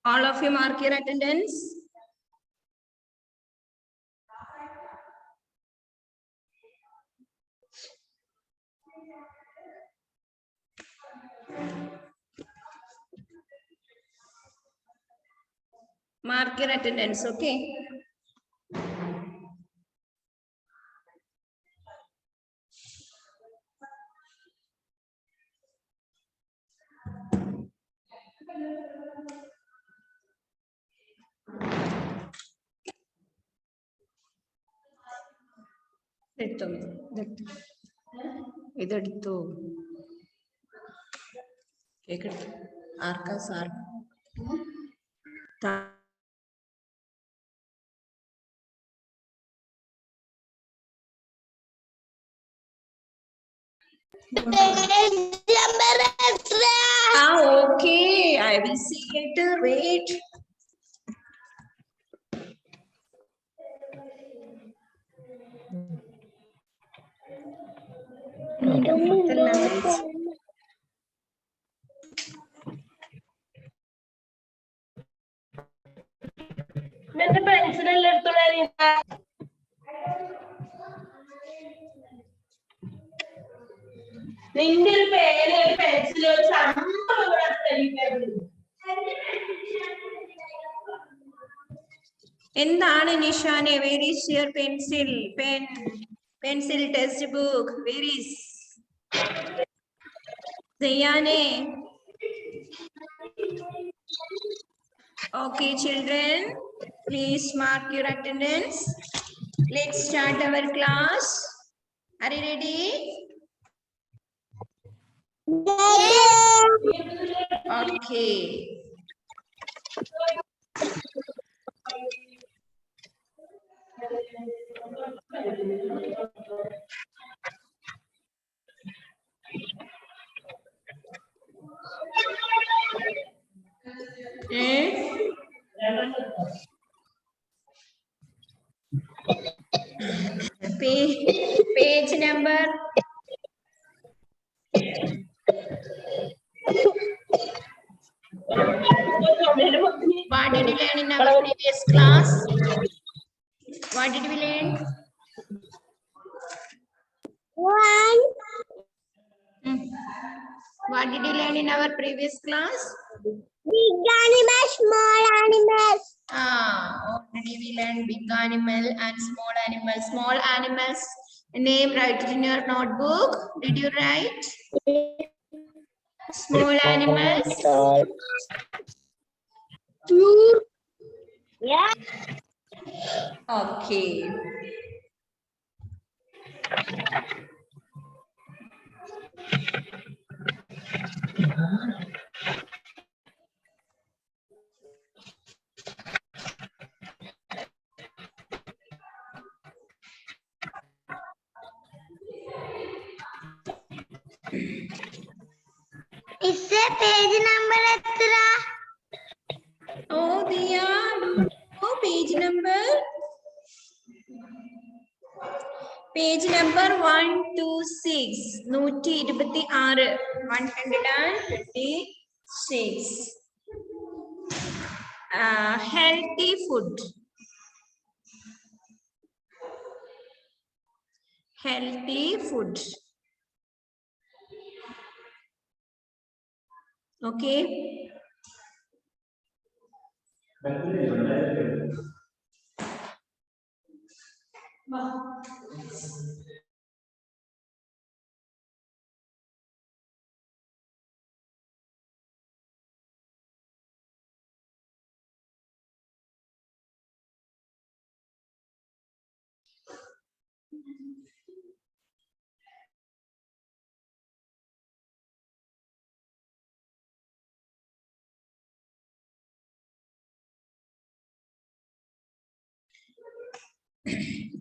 All of you mark your attendance. Mark your attendance, okay? ഇതെടുത്തു കേക്കട്ടെ ആർക്കാ sir okay, I will see later. Wait. നിന്റെ ഒരു പേര് pencil ഒരു എന്താണ് നിഷാനെ? Where is your pencil? Pencil text book where is Zayane? Okay, children, please mark your attendance. Let's start our class. Are you ready? Okay. Page number. What did you learn in our previous class? What did we learn? What did you learn in our previous class? Big animal, small animals. Already we learned big animal and small animals. Small animals name, write it in your notebook. Did you write? Small animals. Yeah. Okay. Is the page number extra? Oh, Diya, oh, page number. Page number 126. 126. Healthy food. Healthy food. Okay.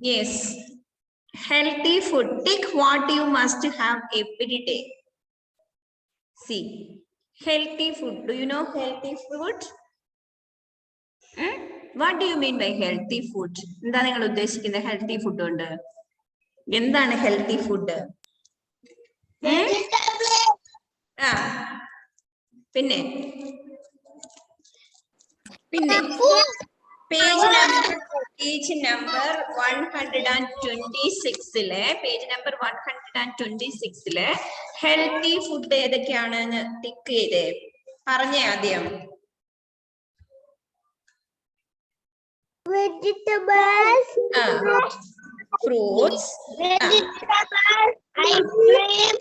Yes. Healthy food. Take what you must have every day. See. Healthy food. Do you know healthy food? What do you mean by healthy food? എന്താണ് നിങ്ങൾ ഉദ്ദേശിക്കുന്നത് healthy food കൊണ്ട്? എന്താണ് healthy food? പിന്നെ പിന്നെ page number 126 page number 126 healthy food ഏതൊക്കെയാണെന്ന് tick ചെയ്തേ, പറഞ്ഞേ ആദ്യം. vegetables, fruits, vegetables, ice cream.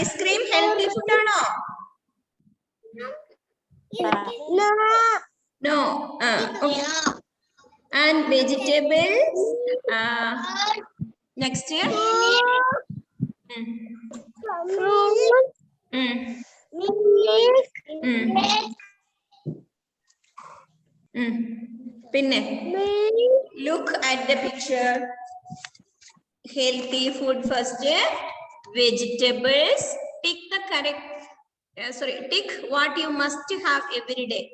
Ice cream healthy food ആണോ? No. No. Okay. And vegetables. Next year. Fruit, milk, പിന്നെ milk, look at the picture. Healthy food first. Vegetables. Tick the correct. Tick what you must have every day.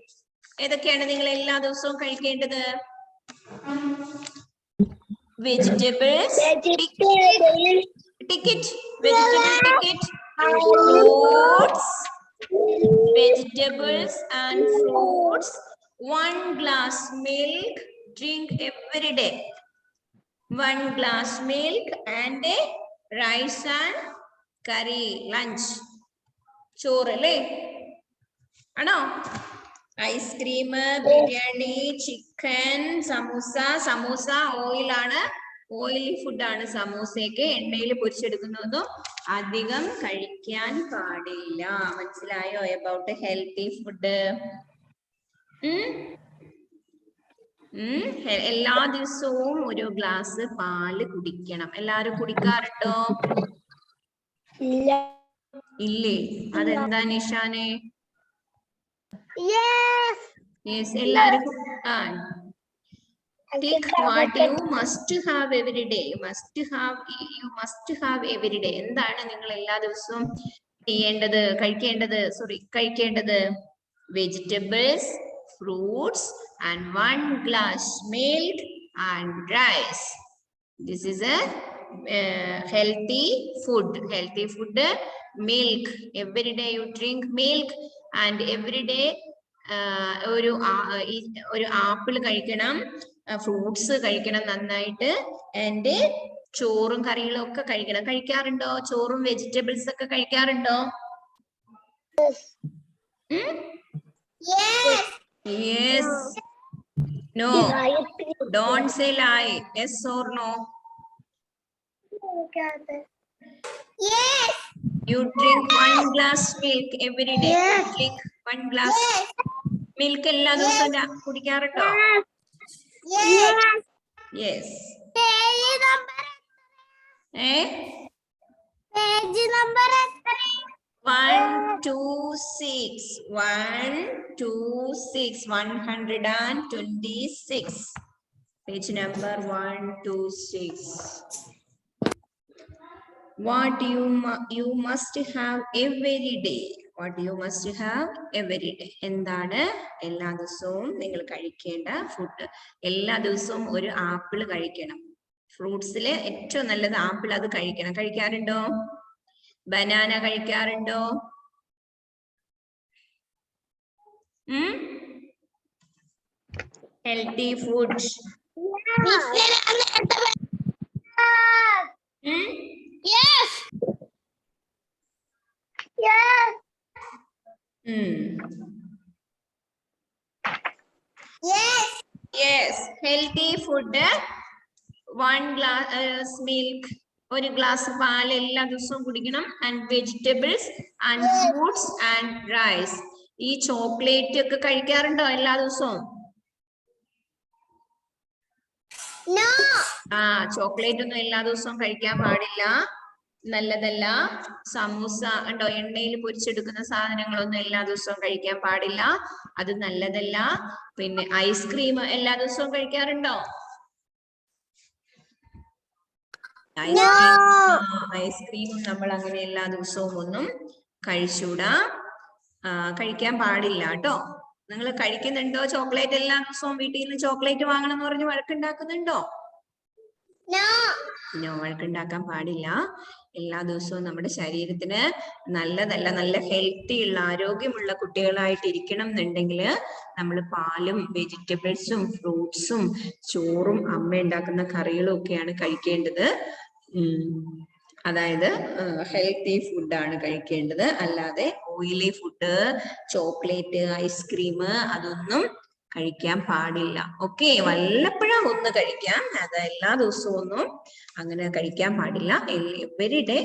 ഏതൊക്കെയാണ് നിങ്ങൾ എല്ലാ ദിവസവും കഴിക്കേണ്ടത്? Vegetables. Tick it. Vegetable ticket. Fruits. Vegetables and fruits. 1 glass milk. Drink every day. 1 glass milk and a rice and curry lunch. ചോറ് അല്ലേ ആണോ? Ice cream, biryani, chicken, samosa ഓയിലാണ്, oily ഫുഡാണ്. സമൂസയൊക്കെ എണ്ണയിൽ പൊരിച്ചെടുക്കുന്നതൊന്നും അധികം കഴിക്കാൻ പാടില്ല. മനസ്സിലായോ അബൌട്ട് ഹെൽത്തി ഫുഡ്? എല്ലാ ദിവസവും ഒരു ഗ്ലാസ് പാല് കുടിക്കണം. എല്ലാരും കുടിക്കാറുണ്ടോ? ഇല്ലേ? അതെന്താ നിഷാനെ? യെസ്, എല്ലാരും Take what you must have every day. You must have every day. എന്താണ് നിങ്ങൾ എല്ലാ ദിവസവും ചെയ്യേണ്ടത്, കഴിക്കേണ്ടത്? Vegetables, fruits and 1 glass milk and rice. This is a healthy food. Milk. Every day you drink milk and every day ഒരു apple കഴിക്കണം, fruits കഴിക്കണം നന്നായിട്ട്, ആൻഡ് ചോറും കറികളും ഒക്കെ കഴിക്കണം. കഴിക്കാറുണ്ടോ? ചോറും വെജിറ്റബിൾസ് ഒക്കെ കഴിക്കാറുണ്ടോ? Yes. No. Don't say lie. Yes or no? Yes. You drink 1 glass milk every day. Yes. You drink 1 glass milk എല്ലാ ദിവസവും കുടിക്കാറുണ്ടോ? Yes. Page number. Page number 126. 126. Page number 126. What you must have every day. എന്താണ് എല്ലാ ദിവസവും നിങ്ങൾ കഴിക്കേണ്ട food? എല്ലാ ദിവസവും ഒരു ആപ്പിൾ കഴിക്കണം. ഫ്രൂട്ട്സില് ഏറ്റവും നല്ലത് ആപ്പിൾ, അത് കഴിക്കണം. കഴിക്കാറുണ്ടോ? ബനാന കഴിക്കാറുണ്ടോ? Healthy food. Yes. Yes. Healthy food. 1 glass milk. ഒരു ഗ്ലാസ് പാല് എല്ലാ ദിവസവും കുടിക്കണം. And vegetables and fruits and rice. ഈ ചോക്ലേറ്റ് ഒക്കെ കഴിക്കാറുണ്ടോ എല്ലാ ദിവസവും? ചോക്ലേറ്റ് ഒന്നും എല്ലാ ദിവസവും കഴിക്കാൻ പാടില്ല, നല്ലതല്ല. സമൂസ ഉണ്ടോ, എണ്ണയിൽ പൊരിച്ചെടുക്കുന്ന സാധനങ്ങളൊന്നും എല്ലാ ദിവസവും കഴിക്കാൻ പാടില്ല, അത് നല്ലതല്ല. പിന്നെ ഐസ്ക്രീം എല്ലാ ദിവസവും കഴിക്കാറുണ്ടോ? ഐസ്ക്രീമും നമ്മൾ അങ്ങനെ എല്ലാ ദിവസവും ഒന്നും കഴിച്ചൂടാ, കഴിക്കാൻ പാടില്ല കേട്ടോ. നിങ്ങൾ കഴിക്കുന്നുണ്ടോ ചോക്ലേറ്റ്? എല്ലാ ദിവസവും വീട്ടിൽ നിന്ന് ചോക്ലേറ്റ് വാങ്ങണം എന്ന് പറഞ്ഞ് വഴക്കുണ്ടാക്കുന്നുണ്ടോ? നോ, വഴക്കുണ്ടാക്കാൻ പാടില്ല. എല്ലാ ദിവസവും നമ്മുടെ ശരീരത്തിന് നല്ലതല്ല. നല്ല ഹെൽത്തി ഉള്ള ആരോഗ്യമുള്ള കുട്ടികളായിട്ട് ഇരിക്കണം എന്നുണ്ടെങ്കിൽ നമ്മൾ പാലും വെജിറ്റബിൾസും ഫ്രൂട്ട്സും ചോറും അമ്മ ഉണ്ടാക്കുന്ന കറികളും ഒക്കെയാണ് കഴിക്കേണ്ടത്. അതായത് ഹെൽത്തി ഫുഡാണ് കഴിക്കേണ്ടത്. അല്ലാതെ ഓയിലി ഫുഡ്, ചോക്ലേറ്റ്, ഐസ്ക്രീം അതൊന്നും കഴിക്കാൻ പാടില്ല. ഓക്കെ, വല്ലപ്പോഴും ഒന്ന് കഴിക്കാം, അത് എല്ലാ ദിവസവും ഒന്നും അങ്ങനെ കഴിക്കാൻ പാടില്ല. എവരിഡേ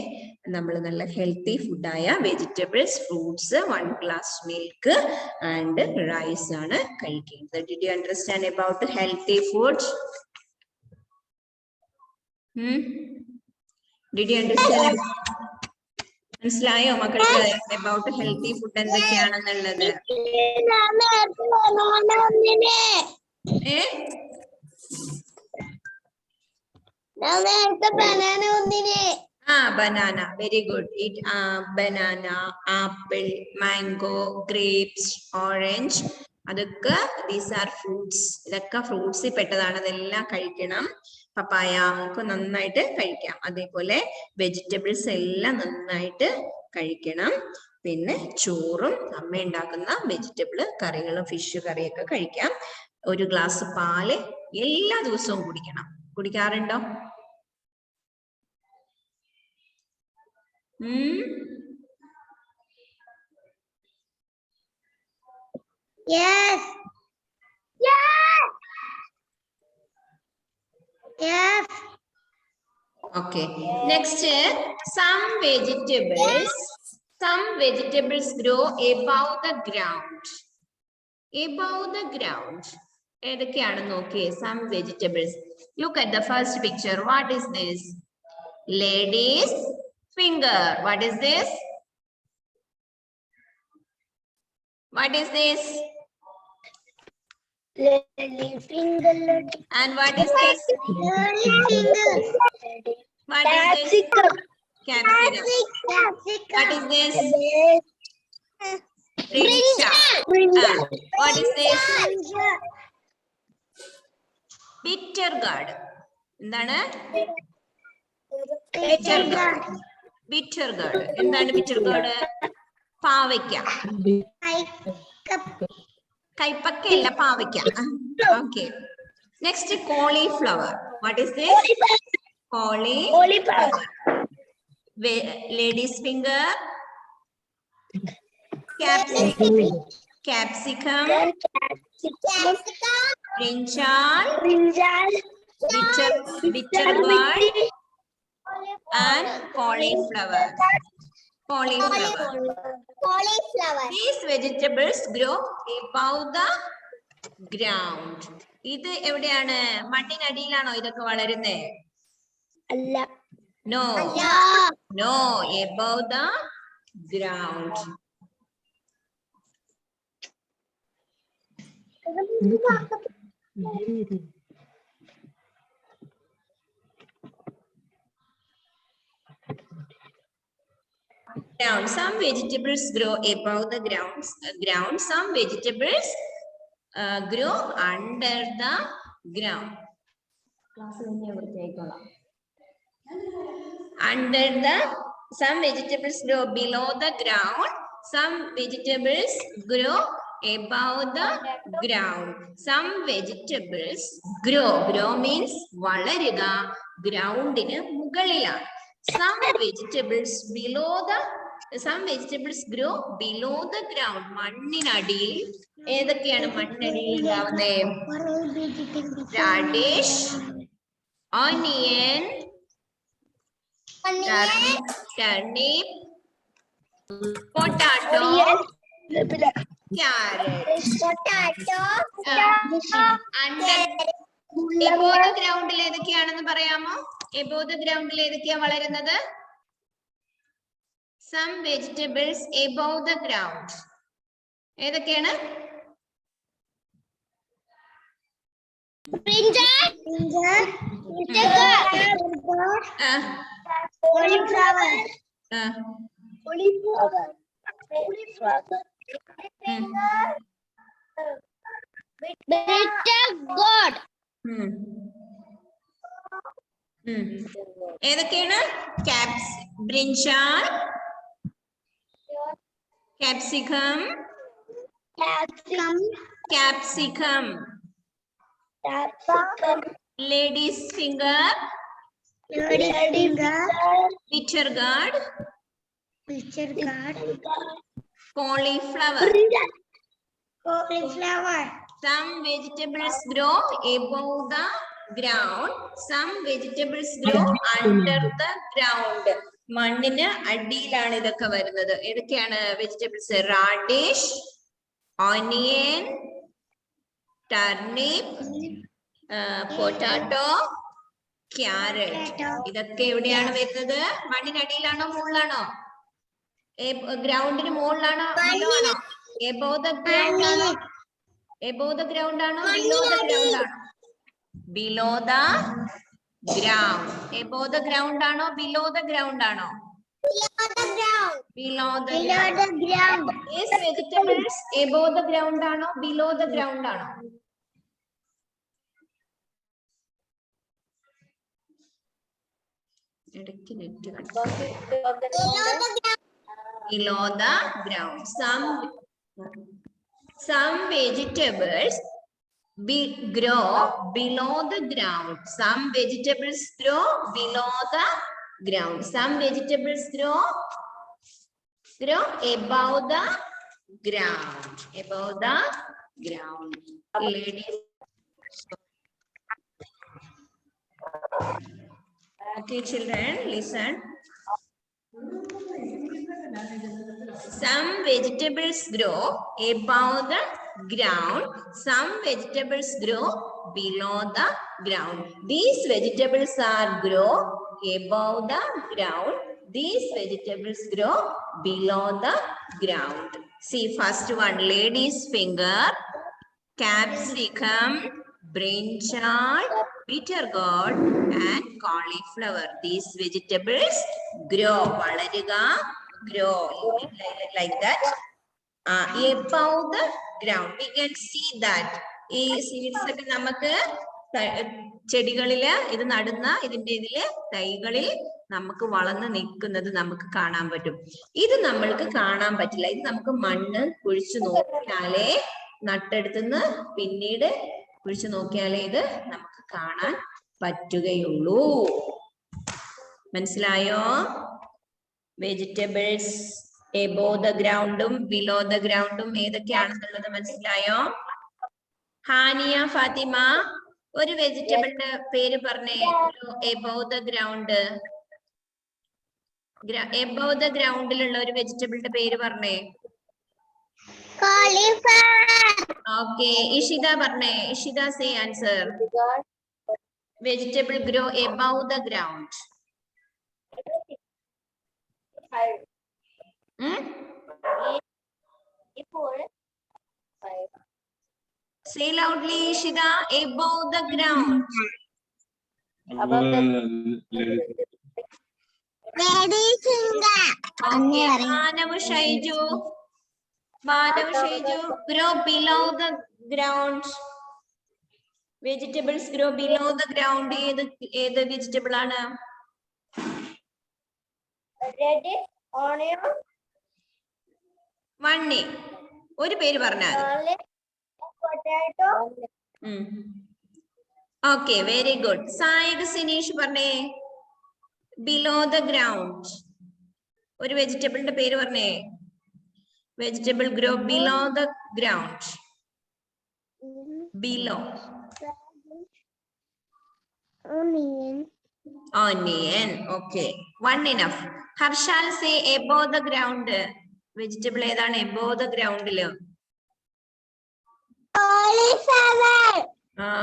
നമ്മൾ നല്ല ഹെൽത്തി ഫുഡായ vegetables, fruits, 1 glass milk and rice ആണ് കഴിക്കേണ്ടത്. Did you understand about healthy food? Did you understand? മനസ്സിലായോ മക്കൾക്ക് അബൌട്ട് ഹെൽത്തി ഫുഡ് എന്തൊക്കെയാണെന്നുള്ളത്? Banana, very good. Banana, apple, mango, grapes, orange, അതൊക്കെ ദീസ് ആർ ഫ്രൂട്ട്സ്. ഇതൊക്കെ ഫ്രൂട്ട്സിൽ പെട്ടതാണ്. അതെല്ലാം കഴിക്കണം. പപ്പായ ഒക്കെ നന്നായിട്ട് കഴിക്കാം. അതേപോലെ വെജിറ്റബിൾസ് എല്ലാം നന്നായിട്ട് കഴിക്കണം. പിന്നെ ചോറും അമ്മ ഉണ്ടാക്കുന്ന വെജിറ്റബിൾ കറികളും ഫിഷ് കറിയൊക്കെ കഴിക്കാം. 1 ഗ്ലാസ് പാല് എല്ലാ ദിവസവും കുടിക്കണം. കുടിക്കാറുണ്ടോ? Yes. Okay. Next, some vegetables grow above the ground. Above the ground. ഏതൊക്കെയാണ് നോക്കിയേ? Some vegetables. Look at the first picture. What is this? Lady's finger. What is this? What is this? Lady finger. And what is this? Lady finger. What is this? Capsicum. What is this? Brinjal. What is this? Bitter gourd. എന്താണ്? Bitter gourd. Bitter gourd. എന്താണ് bitter gourd? പാവയ്ക്ക. കൈപ്പക്കയല്ല, പാവയ്ക്ക. Okay. Next, cauliflower. What is this? Cauliflower. Lady's finger. Capsicum. Brinjal. Bitter gourd. And cauliflower. These vegetables grow above the ground. ഇത് എവിടെയാണ്? മണ്ണിനടിയിലാണോ ഇതൊക്കെ വളരുന്നേ? അല്ല. No, above the ground. Some vegetables grow above the ground. Some vegetables grow under the ground. Some vegetables grow below the ground. Some vegetables grow above the ground. Some vegetables grow means വളരുക, ഗ്രൗണ്ടിന് മുകളിലാണ്. Some vegetables grow below the ground. മണ്ണിനടിയിൽ. ഏതൊക്കെയാണ് മണ്ണിനടിയിൽ ഉണ്ടാവുന്നത്? Radish, onion, turnip, potato, carrot. Above the ground ഏതൊക്കെയാണെന്ന് പറയാമോ? Above the ground ഏതൊക്കെയാ വളരുന്നത്? Some vegetables above the ground. ഏതൊക്കെയാണ്? ഏതൊക്കെയാണ്? Brinjal, capsicum, capsicum, ladies finger, bitter gourd, cauliflower. Some vegetables grow above the ground. Some vegetables grow under the ground. മണ്ണിന് അടിയിലാണ് ഇതൊക്കെ വരുന്നത്. ഏതൊക്കെയാണ് vegetables? Radish, onion, turnip, potato, carrot. ഇതൊക്കെ എവിടെയാണ് വരുന്നത്? മണ്ണിനടിയിലാണോ മുകളിലാണോ? ഗ്രൗണ്ടിന് മുകളിലാണോ ബിലോ ആണോ? എബോവ് ദ ഗ്രൗണ്ട് ആണോ? എബോവ് ദ ഗ്രൗണ്ട് ആണോ ബിലോ ദ ഗ്രൗണ്ട് ആണോ? Below the ground. Above the ground ആണോ ബിലോ ദ ഗ്രൗണ്ട് ആണോ? Below the ground. These vegetables above the ground ആണോ ബിലോ ദ ഗ്രൗണ്ട് ആണോ? ഇടയ്ക്ക് net below the ground. Some vegetables grow below the ground. Some vegetables grow below the ground. Some vegetables grow above the ground. Above the ground. Ladies. Okay, children, listen. Some vegetables grow above the ground. Some vegetables grow below the ground. These vegetables grow above the ground. These vegetables grow below the ground. See, first one, lady's finger, capsicum, brinjal, bitter gourd, and cauliflower. These vegetables grow. Valariga, grow like that. Above the ground. We can see that. ഈ seeds ഒക്കെ നമുക്ക് ചെടികളില് ഇത് നടുന്ന ഇതിന്റെ തൈകളിൽ നമുക്ക് വളർന്ന് നിൽക്കുന്നത് നമുക്ക് കാണാൻ പറ്റും. ഇത് നമ്മൾക്ക് കാണാൻ പറ്റില്ല. ഇത് നമുക്ക് മണ്ണ് കുഴിച്ചു നോക്കിയാലേ നട്ടെടുത്തുനിന്ന് പിന്നീട് കുഴിച്ചു നോക്കിയാലേ ഇത് നമുക്ക് കാണാൻ പറ്റുകയുള്ളൂ. മനസ്സിലായോ? വെജിറ്റബിൾസ് എബോവ് ദ ഗ്രൗണ്ടും ബിലോ ദ ഗ്രൗണ്ടും ഏതൊക്കെയാണെന്നുള്ളത് മനസ്സിലായോ? ഹാനിയ, ഫാത്തിമ, ഒരു വെജിറ്റബിളിന്റെ പേര് പറഞ്ഞേ. Above the ground. Above the ഗ്രൗണ്ടിലുള്ള ഒരു വെജിറ്റബിളിന്റെ പേര് പറഞ്ഞേ. Okay, Ishida പറഞ്ഞേ. Ishida say answer. Vegetable grow above the ground. Say loudly, Ishida. Above the ground. Okay, Manav Shaiju. Grow below the ground. Vegetables grow below the ground. ഏത് vegetable ആണ്? വണ്ണി. ഒരു പേര് പറഞ്ഞാൽ. Okay, very good. Sayik Sineesh പറഞ്ഞേ. Below the ground. ഒരു വെജിറ്റബിളിന്റെ പേര് പറഞ്ഞേ. Vegetable grow below the ground. Below. Onion. Okay. One enough. Harshal say above the ground. Vegetable ഏതാണ് above the ground? Cauliflower.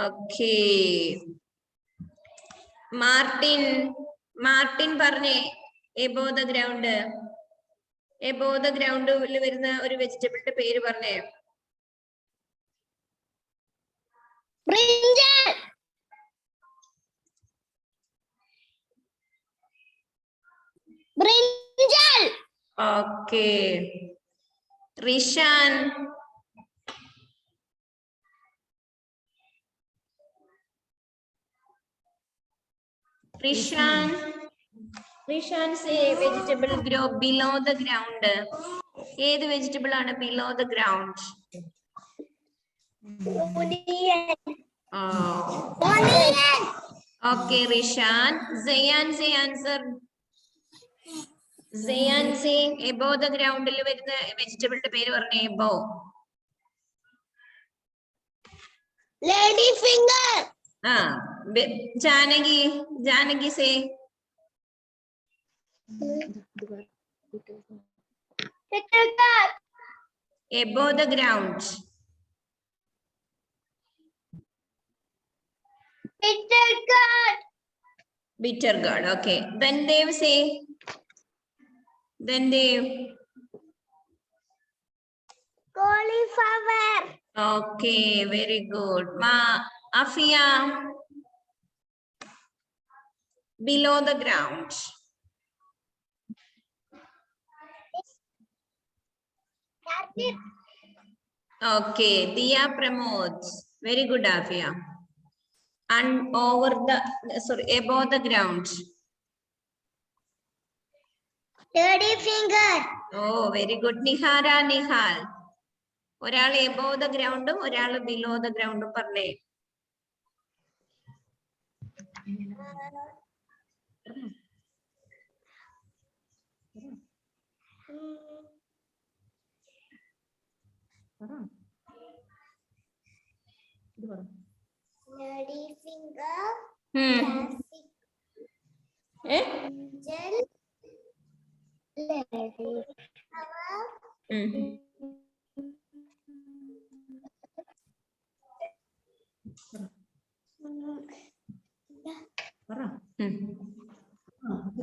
Okay. Martin പറഞ്ഞേ above the ground. Above the ground വരുന്ന ഒരു വെജിറ്റബിളിന്റെ പേര് പറഞ്ഞേ. Brinjal. Okay. Rishan. Rishan. Rishan say vegetable grow below the ground. ഏത് vegetable ആണ് below the ground? Okay, Rishan. Zayan say answer. Zayan say above the ground ൽ വരുന്ന vegetable ന്റെ പേര് പറഞ്ഞേ. above. Lady finger. Janagi say. Bitter gourd. Above the ground. Bitter gourd. Bitter gourd. Okay. Then they say. Then they. Cauliflower. Okay, very good. Afia. Below the ground. Okay, Diya Pramod. Very good, Afia. And above the ground. Lady finger. Oh, very good. Nihara Nihal. ഒരാൾ above the ground ഉം ഒരാൾ below the ground ഉം പറഞ്ഞേ. Lady finger. Angel. Lady flower.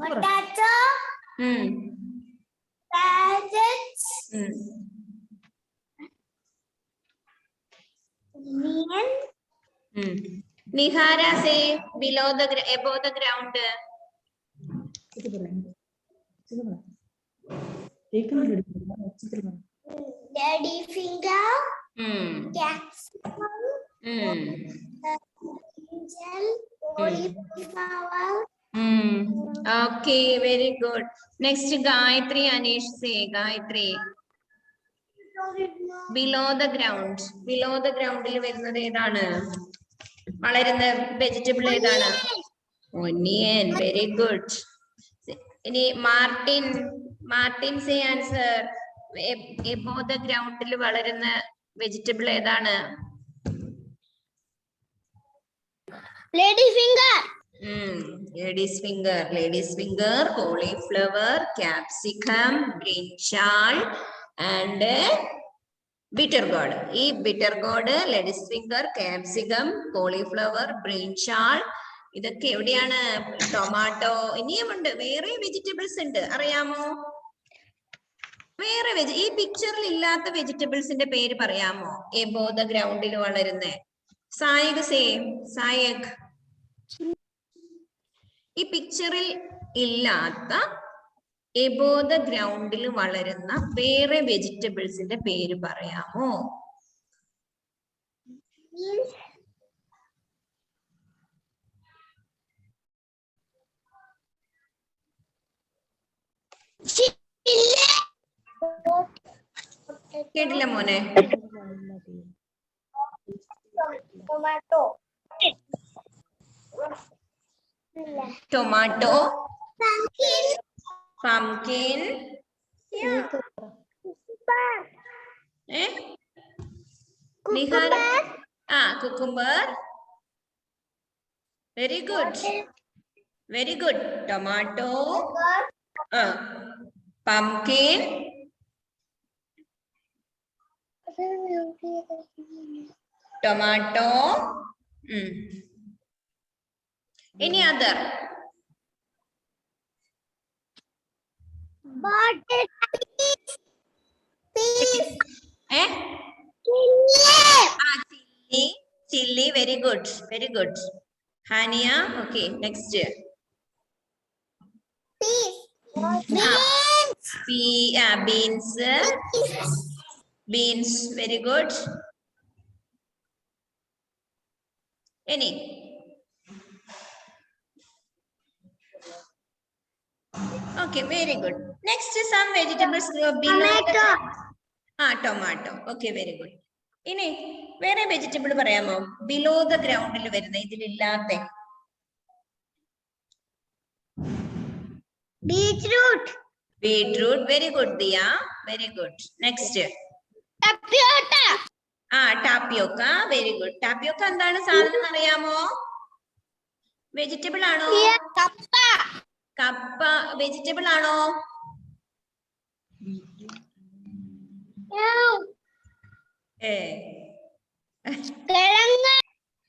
Potato. Carrots. Onion. Nihara say above the ground. Daddy finger. Capsicum. Angel. Cauliflower. Okay, very good. Next, Gayatri Anish say Gayatri. Below the ground. Below the ground il varunathu edana? വളരുന്ന vegetable ഏതാണ്? Onion. Very good. ഇനി Martin say answer. Above the ground ൽ വളരുന്ന vegetable ഏതാണ്? Lady finger. Lady's finger, cauliflower, capsicum, brinjal and bitter gourd. ഈ bitter gourd, lady's finger, capsicum, cauliflower, brinjal ഇതൊക്കെ എവിടെയാണ്? Tomato. ഇനിയുമുണ്ട്, വേറെ വെജിറ്റബിൾസ് ഉണ്ട്, അറിയാമോ? വേറെ ഈ പിക്ചറിൽ ഇല്ലാത്ത വെജിറ്റബിൾസിന്റെ പേര് പറയാമോ? above the ground ൽ വളരുന്ന. സായക് ഈ പിക്ചറിൽ ഇല്ലാത്ത above the ground ൽ വളരുന്ന വേറെ വെജിറ്റബിൾസിന്റെ പേര് പറയാമോ? കേട്ടില്ല മോനെ? Tomato, pumpkin, cucumber. Very good. Tomato, pumpkin, tomato. Any other? Chili. Very good. Hania. Okay, next. Beans. Very good. Any? Okay, very good. Next, some vegetables grow below the Tomato. tomato. Okay, very good. ഇനി വേറെ vegetable പറയാമോ below the ഗ്രൗണ്ടിൽ വരുന്ന ഇതിലില്ലാത്ത? Beetroot. Beetroot. Very good Diya, very good. Next. Tapioca. Tapioca. Very good. Tapioca എന്താണ് സാധനം അറിയാമോ? Vegetable ആണോ? കപ്പ. കപ്പ വെജിറ്റബിൾ ആണോ?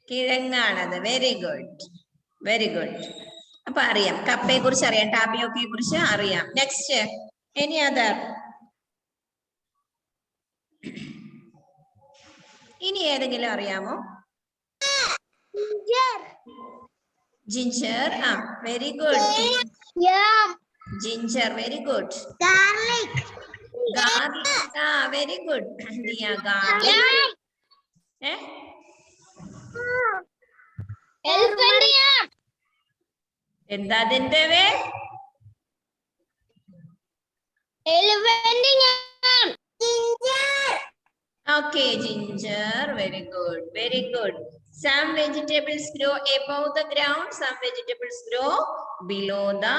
കിഴങ്ങാണത്. Very good, very good. അപ്പൊ അറിയാം, കപ്പയെ കുറിച്ച് അറിയാം, ടാപ്പിയോക്കയെ കുറിച്ച് അറിയാം. Next, any other? ഇനി ഏതെങ്കിലും അറിയാമോ? Ginger. Very good. Ginger. Very good. Garlic. Garlic. Very good Diya. Garlic. എന്താ അതിന്റെ വേ? Okay, ginger. Very good, very good. Some vegetables grow above the ground, some vegetables grow below the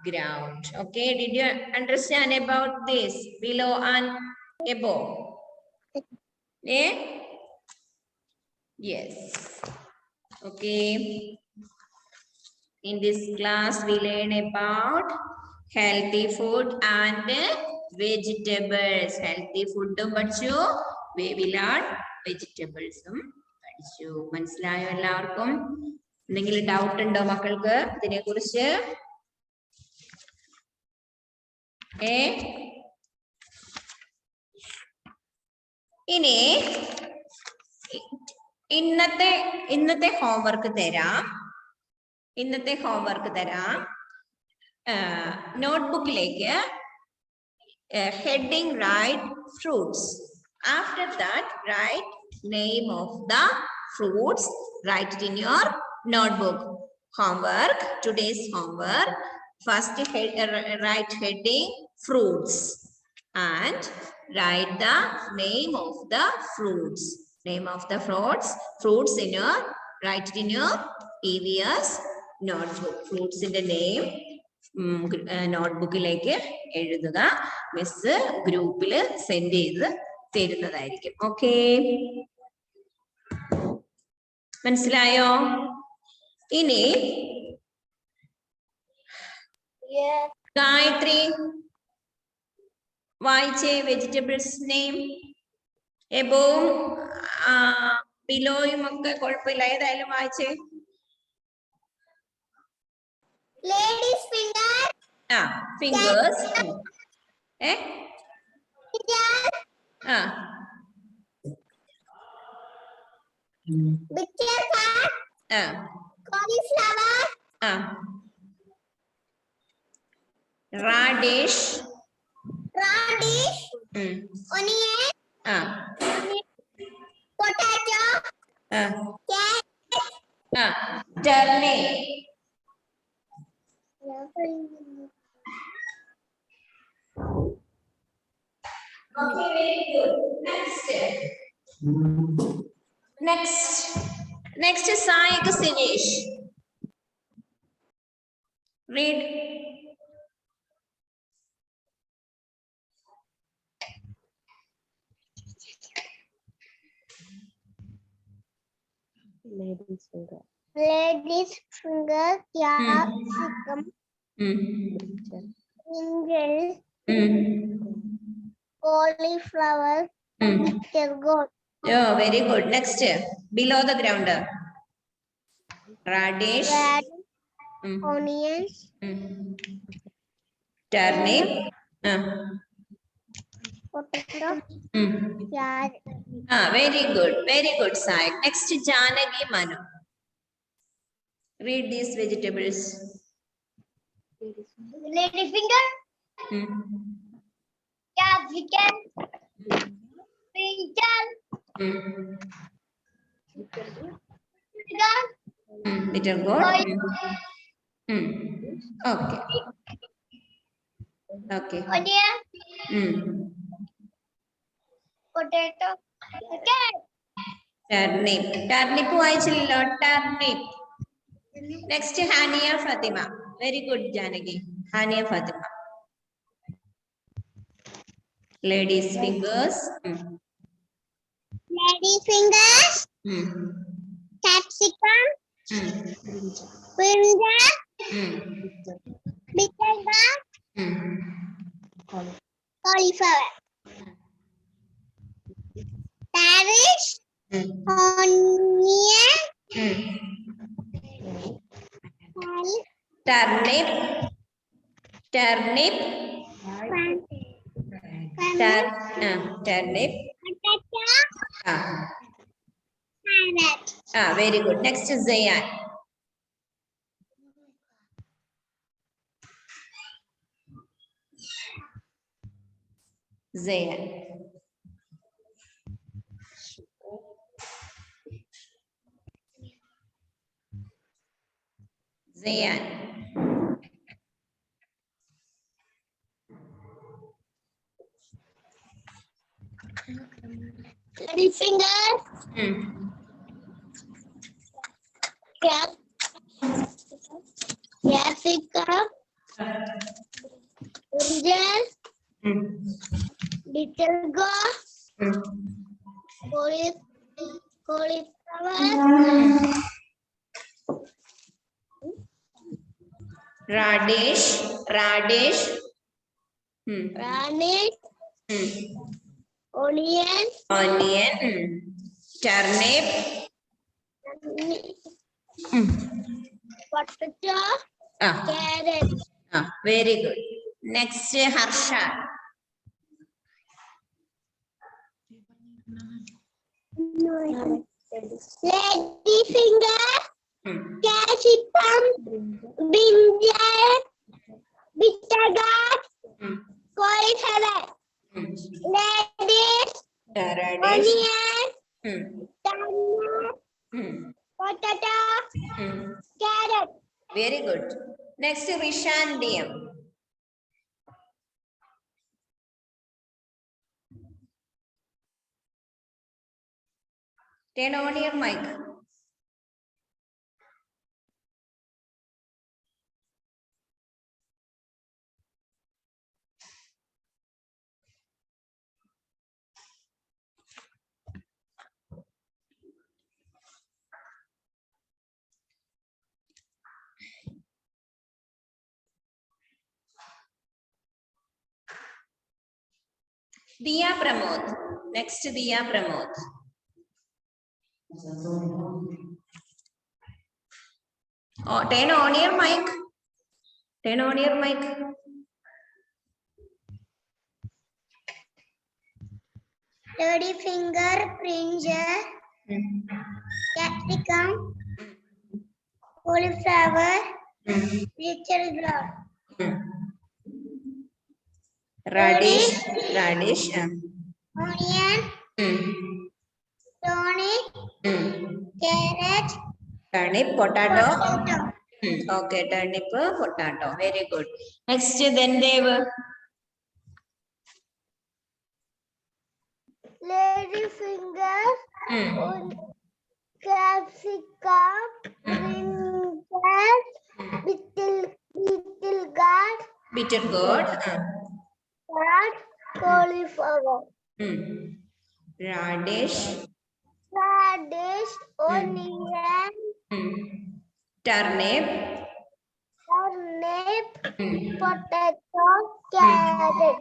ground. Okay, did you understand about this? Below and above. Yes. Okay. In this class, we learn about healthy food and vegetables. Healthy food പഠിച്ചു, we learn vegetables പഠിച്ചു. മനസ്സിലായോ എല്ലാവർക്കും? എന്തെങ്കിലും doubt ഉണ്ടോ മക്കൾക്ക് ഇതിനെ കുറിച്ച്? ഇനി ഇന്നത്തെ ഹോംവർക്ക് തരാം. നോട്ട്ബുക്കിലേക്ക് heading write fruits. After that, write name of the fruits. Write it in your notebook. Homework. Today's homework. First, write heading fruits and write the name of the fruits. Name of the fruits in your, write it in your EVS notebook. Fruits in the name നോട്ട്ബുക്കിലേക്ക് എഴുതുക. Miss ഗ്രൂപ്പിൽ send ചെയ്ത് തരുന്നതായിരിക്കും. Okay, മനസ്സിലായോ? ഇനി ഗായത്രി വായിച്ചേ vegetables name. എബോവും ബിലോയും ഒക്കെ കുഴപ്പമില്ല, ഏതായാലും വായിച്ചേ. Ladies finger. Fingers. Bitter cat. Cauliflower. Radish. Onion. Potato. Carrot. Turnip. Okay, very good. Next is Saik Sinesh. Read. Ladies finger, capsicum, brinjal, cauliflower, bitter gourd. Oh, very good. Next, below the ground. Radish. Onions. Turnip. Potato. Carrot. Very good, Sai. Next, Janagi Manu. Read these vegetables. Lady finger. Capsicum. Brinjal. Bitter gourd. Okay. Okay. Onion, potato, carrot. Turnip. Turnip വായിച്ചില്ലല്ലോ. Turnip. Next, Hania Fatima. Very good, Janaki. Hania Fatima. Ladies fingers. Lady fingers, capsicum, brinjal, bitter gourd, cauliflower, radish, onion, Turnip. Turnip. Turnip. potato, carrot. Very good. Next is Zayan. Zayan. Zayan. Lady fingers, capsicum, brinjal, bitter gourd, cauliflower, Radish. Radish. radish, onion, Onion. Turnip. potato, carrot. Very good. Next, Harsha. Lady finger, capsicum, brinjal, bitter gourd, cauliflower, radish, Radish. onion, turnip, potato, carrot. Very good. Next, Rishandiam. Turn on your mic. Diya Pramod. Next, Diya Pramod. Turn on your mic. Turn on your mic. Lady finger, brinjal, capsicum, cauliflower, bitter gourd. Radish. Radish. Onion, turnip, carrot, Turnip. Potato. potato. Okay, turnip, potato. Very good. Next, then Dev. Lady fingers, capsicum, brinjal, bitter gourd, Bitter gourd. cauliflower, Radish. radish, onion, Turnip. potato, carrot.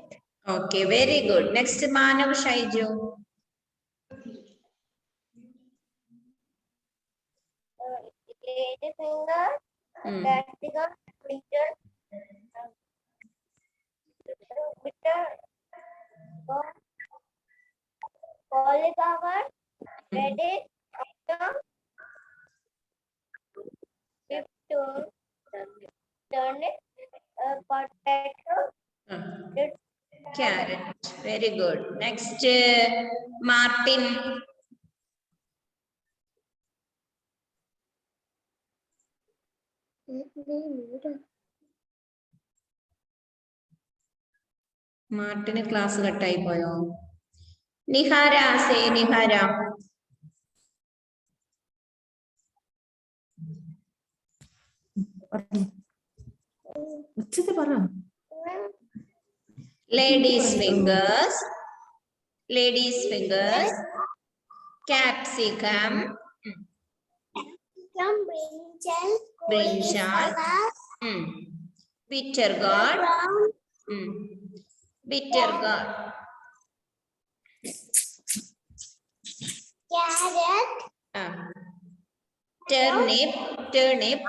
Okay, very good. Next, Manav Shaiju. Lady finger, capsicum, bitter gourd, cauliflower, radish, turnip, potato, Carrot. Very good. Next, Martin. മാർട്ടിന് class കട്ടായി പോയോ? Nihara say Nihara. Ladies fingers, ladies fingers, capsicum, brinjal, bitter gourd, bitter gourd, carrot, turnip, turnip,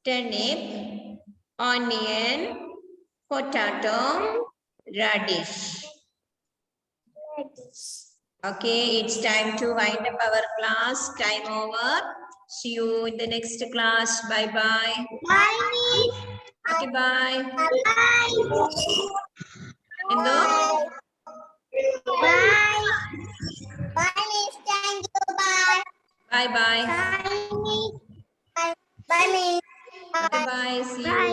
turnip, onion, potato, radish. Okay, it's time to wind up our class. Time over. See you in the next class. Bye bye. Bye. Okay, bye. Bye. Endo? Bye. Bye, Miss. Thank you. Bye. Bye bye. Bye, Miss. Bye, Miss. Okay, bye. See you. Bye.